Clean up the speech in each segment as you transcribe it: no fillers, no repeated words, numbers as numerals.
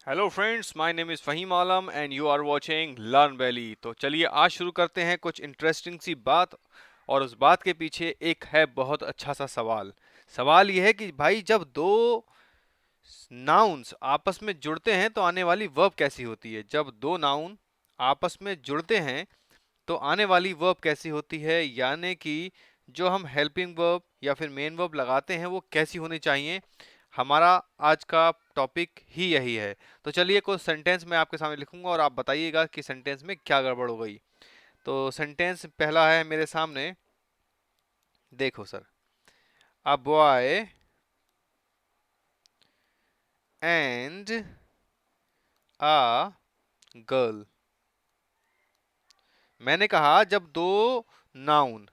Hello friends, my name is Faheem Alam and you are watching Learn Valley. तो चलिए आज शुरू करते हैं कुछ इंटरेस्टिंग सी बात। और उस बात के पीछे एक है बहुत अच्छा सा सवाल। सवाल यह है कि भाई जब दो नाउन्स आपस में जुड़ते हैं तो आने वाली वर्ब कैसी होती है। जब दो नाउन आपस में जुड़ते हैं तो आने वाली वर्ब कैसी होती है, यानी कि जो हम हेल्पिंग वर्ब या फिर मेन वर्ब लगाते हैं वो कैसी होनी चाहिए। हमारा आज का टॉपिक ही यही है। तो चलिए कुछ सेंटेंस मैं आपके सामने लिखूंगा और आप बताइएगा कि सेंटेंस में क्या गड़बड़ हो गई। तो सेंटेंस पहला है मेरे सामने, देखो sir. A boy and a girl. मैंने कहा जब नाउन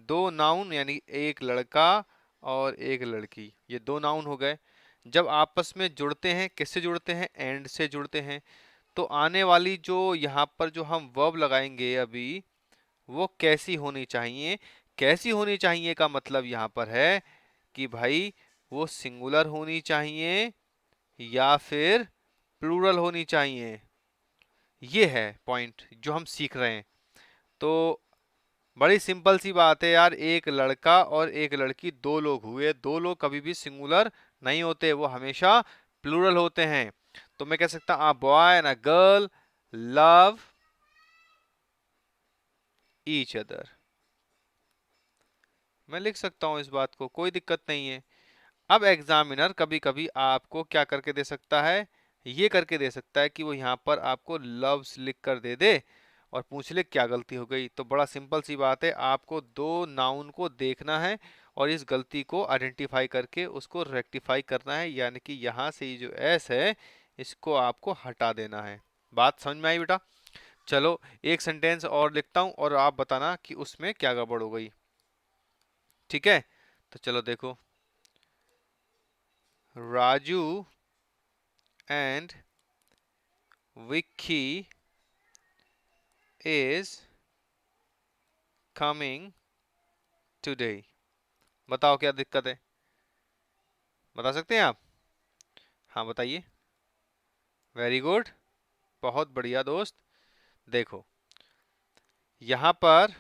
दो नाउन यानी एक लड़का और एक लड़की, ये दो नाउन हो गए, जब आपस में जुड़ते हैं, किससे जुड़ते हैं, एंड से जुड़ते हैं, तो आने वाली जो यहाँ पर जो हम वर्ब लगाएंगे अभी, वो कैसी होनी चाहिए। कैसी होनी चाहिए का मतलब यहाँ पर है कि भाई वो सिंगुलर होनी चाहिए या फिर प्लूरल होनी चाहिए। ये है पॉइंट जो हम सीख रहे हैं। तो बड़ी सिंपल सी बात है यार, एक लड़का और एक लड़की दो लोग हुए, दो लोग कभी भी सिंगुलर नहीं होते, वो हमेशा प्लूरल होते हैं। तो मैं कह सकता हूं, a boy and a girl love each other. मैं लिख सकता हूं इस बात को, कोई दिक्कत नहीं है। अब एग्जामिनर कभी कभी आपको क्या करके दे सकता है, ये करके दे सकता है कि वो यहाँ पर आपको लव्स लिख कर दे दे और पूछ ले क्या गलती हो गई। तो बड़ा सिंपल सी बात है, आपको दो नाउन को देखना है और इस गलती को आइडेंटिफाई करके उसको रेक्टिफाई करना है, यानी कि यहाँ से ये जो एस है इसको आपको हटा देना है। बात समझ में आई बेटा? चलो एक सेंटेंस और लिखता हूँ और आप बताना कि उसमें क्या गड़बड़ हो गई। ठीक है, तो चलो देखो। Raju and Vicky is coming today। बताओ क्या दिक्कत है, बता सकते हैं आप? हाँ बताइए। वेरी गुड, बहुत बढ़िया दोस्त। देखो यहाँ पर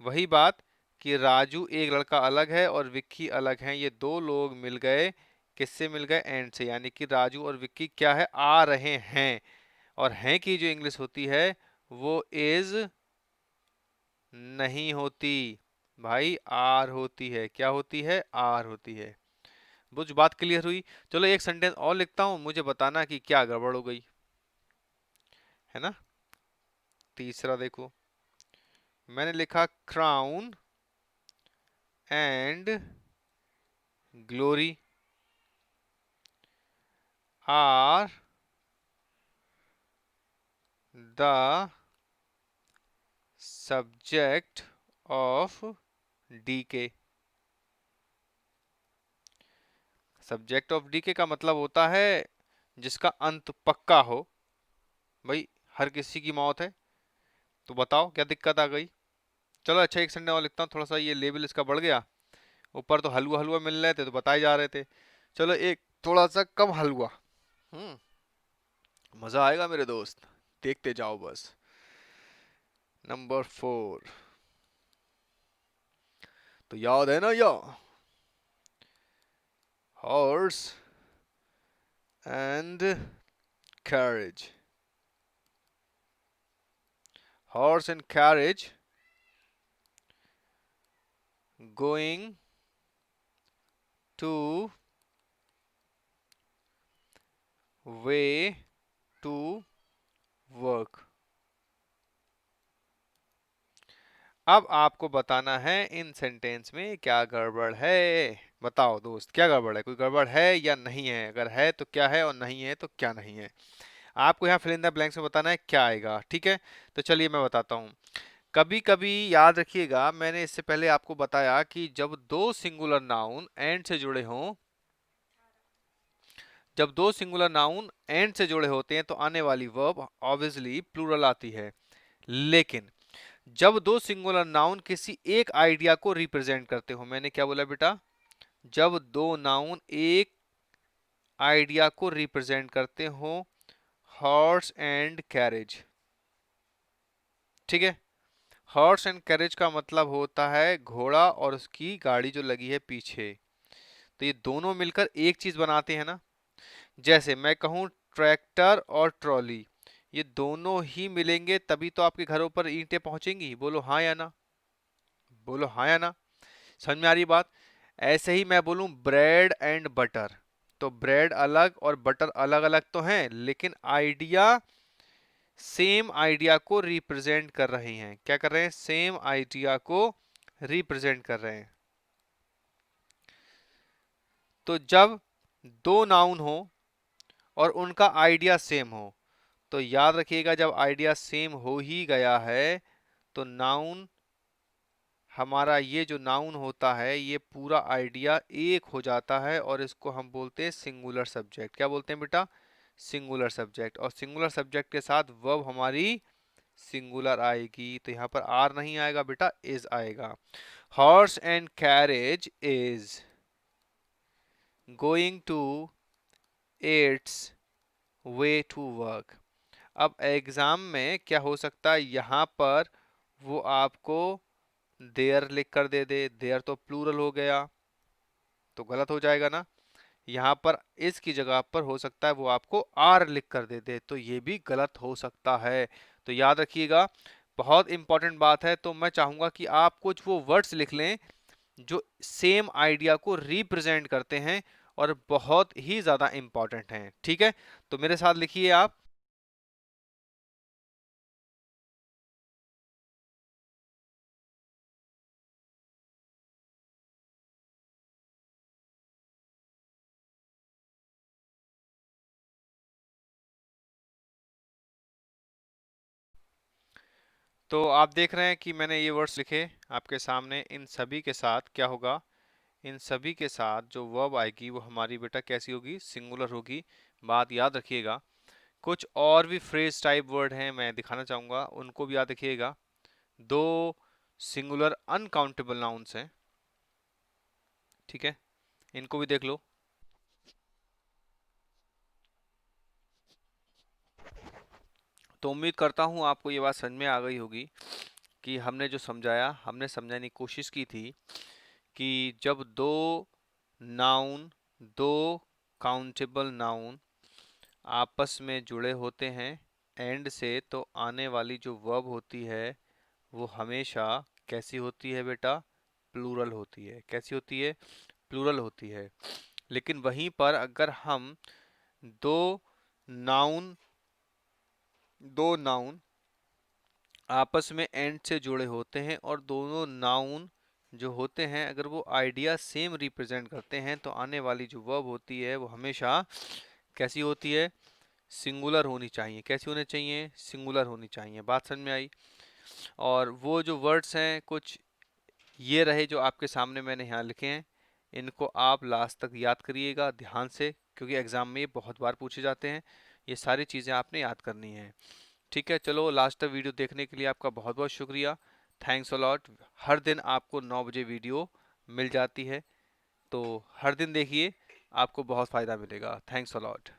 वही बात कि राजू एक लड़का अलग है और विक्की अलग है, ये दो लोग मिल गए। किससे मिल गए? एंड से, यानी कि राजू और विक्की क्या है, आ रहे हैं। और हैं की जो इंग्लिश होती है वो इज नहीं होती भाई, आर होती है। क्या होती है? आर होती है। बुझ बात क्लियर हुई? चलो एक सेंटेंस और लिखता हूं, मुझे बताना कि क्या गड़बड़ हो गई, है ना। तीसरा देखो, मैंने लिखा crown and glory are the subject of decay. Subject of decay का मतलब होता है जिसका अंत पक्का हो। भाई हर किसी की मौत है, तो बताओ क्या दिक्कत आ गई। चलो अच्छा एक सेंटेंस और लिखता हूँ, थोड़ा सा ये लेवल इसका बढ़ गया। ऊपर तो हलवा हलवा मिल रहे थे तो बताए जा रहे थे, चलो एक थोड़ा सा कम हलवा। हम्म, मजा आएगा मेरे दोस्त, देखते जाओ बस। नंबर 4, तो याद है ना या? Horse and carriage. Horse and carriage going to way to work. अब आपको बताना है इन सेंटेंस में क्या गड़बड़ है। बताओ दोस्त क्या गड़बड़ है, कोई गड़बड़ है या नहीं है? अगर है तो क्या है और नहीं है तो क्या नहीं है। आपको यहाँ फिल इन द ब्लैंक्स में बताना है क्या आएगा, ठीक है। तो चलिए मैं बताता हूँ। कभी कभी याद रखिएगा, मैंने इससे पहले आपको बताया कि जब दो सिंगुलर नाउन एंड से जुड़े हों, जब दो सिंगुलर नाउन एंड से जुड़े होते हैं तो आने वाली वर्ब ऑब्वियसली प्लूरल आती है। लेकिन जब दो सिंगुलर नाउन किसी एक आइडिया को रिप्रेजेंट करते हो, मैंने क्या बोला बेटा? जब दो नाउन एक आइडिया को रिप्रेजेंट करते हो हॉर्स एंड कैरेज। ठीक है, हॉर्स एंड कैरेज का मतलब होता है घोड़ा और उसकी गाड़ी जो लगी है पीछे। तो ये दोनों मिलकर एक चीज बनाते हैं ना। जैसे मैं कहूँ ट्रैक्टर और ट्रॉली, ये दोनों ही मिलेंगे तभी तो आपके घरों पर ईंटें पहुंचेंगी। बोलो हाँ या ना, बोलो हाँ या ना। समझ में आ रही बात। ऐसे ही मैं बोलूं ब्रेड एंड बटर, तो ब्रेड अलग और बटर अलग अलग तो हैं, लेकिन आइडिया सेम आइडिया को रिप्रेजेंट कर रहे हैं। क्या कर रहे हैं? सेम आइडिया को रिप्रेजेंट कर रहे हैं। तो जब दो नाउन हो और उनका आइडिया सेम हो, तो याद रखिएगा जब आइडिया सेम हो ही गया है तो नाउन, हमारा ये जो नाउन होता है ये पूरा आइडिया एक हो जाता है और इसको हम बोलते हैं सिंगुलर सब्जेक्ट। क्या बोलते हैं बेटा? Singular subject. और सिंगुलर सब्जेक्ट के साथ वर्ब हमारी सिंगुलर आएगी, तो यहाँ पर आर नहीं आएगा बेटा, इज आएगा। Horse and carriage is going to its way to work. अब एग्जाम में क्या हो सकता है, यहाँ पर वो आपको देयर लिख कर दे दे। देयर तो प्लूरल हो गया, तो गलत हो जाएगा ना। यहाँ पर इस की जगह पर हो सकता है वो आपको आर लिख कर दे दे, तो ये भी गलत हो सकता है। तो याद रखिएगा, बहुत इंपॉर्टेंट बात है। तो मैं चाहूंगा कि आप कुछ वो वर्ड्स लिख लें जो सेम आइडिया को रिप्रेजेंट करते हैं और बहुत ही ज्यादा इंपॉर्टेंट हैं। ठीक है, तो मेरे साथ लिखिए आप। तो आप देख रहे हैं कि मैंने ये वर्ड्स लिखे आपके सामने। इन सभी के साथ क्या होगा, इन सभी के साथ जो वर्ब आएगी वो हमारी बेटा कैसी होगी? सिंगुलर होगी। बात याद रखिएगा। कुछ और भी फ्रेज टाइप वर्ड हैं, मैं दिखाना चाहूंगा, उनको भी याद रखिएगा। दो सिंगुलर अनकाउंटेबल नाउन्स हैं, ठीक है, इनको भी देख लो। तो उम्मीद करता हूँ आपको ये बात समझ में आ गई होगी कि हमने जो समझाया, हमने समझाने की कोशिश की थी कि जब दो नाउन, दो काउंटेबल नाउन आपस में जुड़े होते हैं एंड से, तो आने वाली जो वर्ब होती है वो हमेशा कैसी होती है बेटा? प्लूरल होती है। कैसी होती है? प्लूरल होती है। लेकिन वहीं पर अगर हम दो नाउन, दो नाउन आपस में एंड से जुड़े होते हैं और दोनों नाउन जो होते हैं अगर वो आइडिया सेम रिप्रेजेंट करते हैं, तो आने वाली जो वर्ब होती है वो हमेशा कैसी होती है? सिंगुलर होनी चाहिए। कैसी होनी चाहिए? सिंगुलर होनी चाहिए। बात समझ में आई। और वो जो वर्ड्स हैं कुछ ये रहे जो आपके सामने मैंने यहाँ लिखे हैं, इनको आप लास्ट तक याद करिएगा ध्यान से, क्योंकि एग्जाम में ये बहुत बार पूछे जाते हैं। ये सारी चीज़ें आपने याद करनी है। ठीक है, चलो लास्ट तक वीडियो देखने के लिए आपका बहुत बहुत शुक्रिया। Thanks a lot. हर दिन आपको 9 बजे वीडियो मिल जाती है, तो हर दिन देखिए, आपको बहुत फ़ायदा मिलेगा। Thanks a lot.